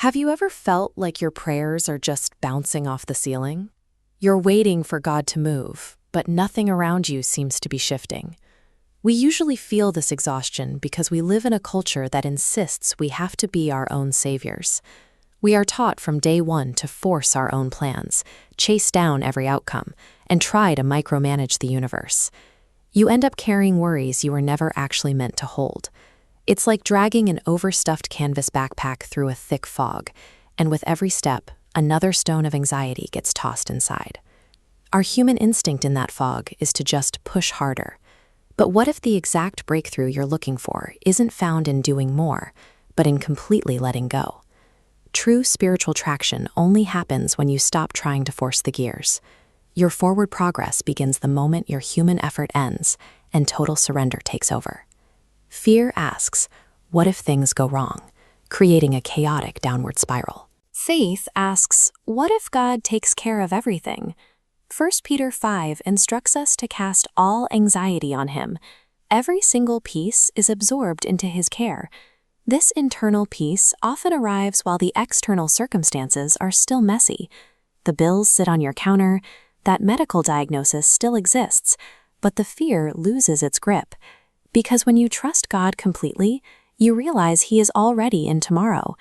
Have you ever felt like your prayers are just bouncing off the ceiling? You're waiting for God to move, but nothing around you seems to be shifting. We usually feel this exhaustion because we live in a culture that insists we have to be our own saviors. We are taught from day one to force our own plans, chase down every outcome, and try to micromanage the universe. You end up carrying worries you were never actually meant to hold. It's like dragging an overstuffed canvas backpack through a thick fog, and with every step, another stone of anxiety gets tossed inside. Our human instinct in that fog is to just push harder. But what if the exact breakthrough you're looking for isn't found in doing more, but in completely letting go? True spiritual traction only happens when you stop trying to force the gears. Your forward progress begins the moment your human effort ends and total surrender takes over. Fear asks, what if things go wrong, creating a chaotic downward spiral? Faith asks, what if God takes care of everything? 1 Peter 5 instructs us to cast all anxiety on Him. Every single piece is absorbed into His care. This internal peace often arrives while the external circumstances are still messy. The bills sit on your counter, that medical diagnosis still exists, but the fear loses its grip. Because when you trust God completely, you realize He is already in tomorrow.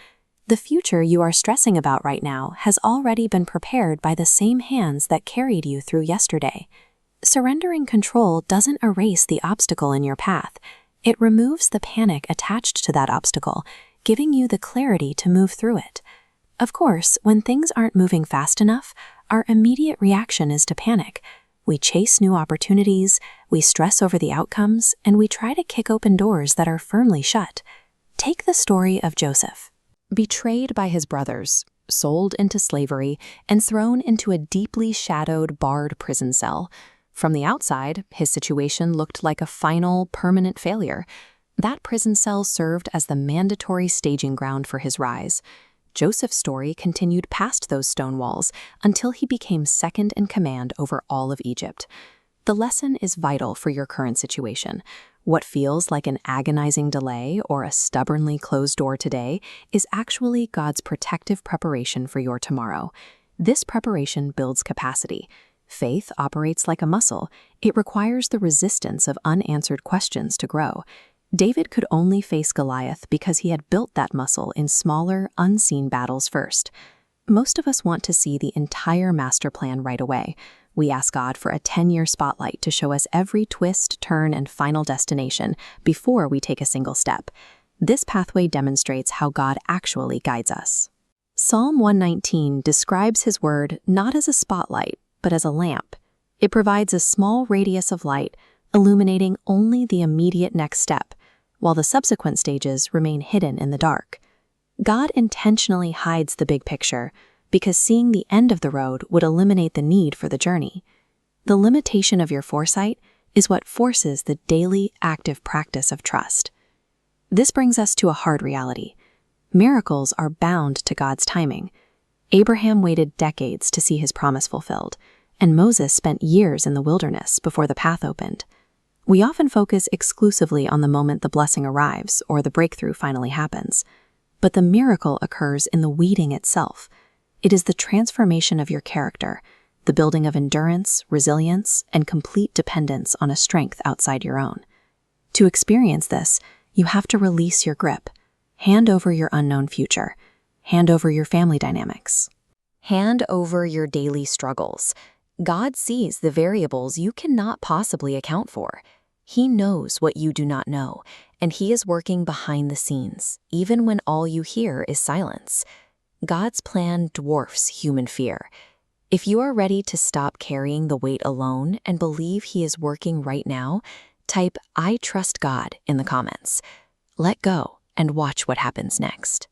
The future you are stressing about right now has already been prepared by the same hands that carried you through yesterday. Surrendering control doesn't erase the obstacle in your path. It removes the panic attached to that obstacle, giving you the clarity to move through it. Of course, when things aren't moving fast enough, our immediate reaction is to panic. We chase new opportunities, we stress over the outcomes, and we try to kick open doors that are firmly shut. Take the story of Joseph. Betrayed by his brothers, sold into slavery, and thrown into a deeply shadowed, barred prison cell. From the outside, his situation looked like a final, permanent failure. That prison cell served as the mandatory staging ground for his rise. Joseph's story continued past those stone walls until he became second in command over all of Egypt. The lesson is vital for your current situation. What feels like an agonizing delay or a stubbornly closed door today is actually God's protective preparation for your tomorrow. This preparation builds capacity. Faith operates like a muscle. It requires the resistance of unanswered questions to grow. David could only face Goliath because he had built that muscle in smaller, unseen battles first. Most of us want to see the entire master plan right away. We ask God for a 10-year spotlight to show us every twist, turn, and final destination before we take a single step. This pathway demonstrates how God actually guides us. Psalm 119 describes His word not as a spotlight, but as a lamp. It provides a small radius of light, illuminating only the immediate next step, while the subsequent stages remain hidden in the dark. God intentionally hides the big picture because seeing the end of the road would eliminate the need for the journey. The limitation of your foresight is what forces the daily, active practice of trust. This brings us to a hard reality. Miracles are bound to God's timing. Abraham waited decades to see his promise fulfilled, and Moses spent years in the wilderness before the path opened. We often focus exclusively on the moment the blessing arrives or the breakthrough finally happens. But the miracle occurs in the weeding itself. It is the transformation of your character, the building of endurance, resilience, and complete dependence on a strength outside your own. To experience this, you have to release your grip, hand over your unknown future, hand over your family dynamics, hand over your daily struggles. God sees the variables you cannot possibly account for. He knows what you do not know, and He is working behind the scenes, even when all you hear is silence. God's plan dwarfs human fear. If you are ready to stop carrying the weight alone and believe He is working right now, type "I trust God" in the comments. Let go and watch what happens next.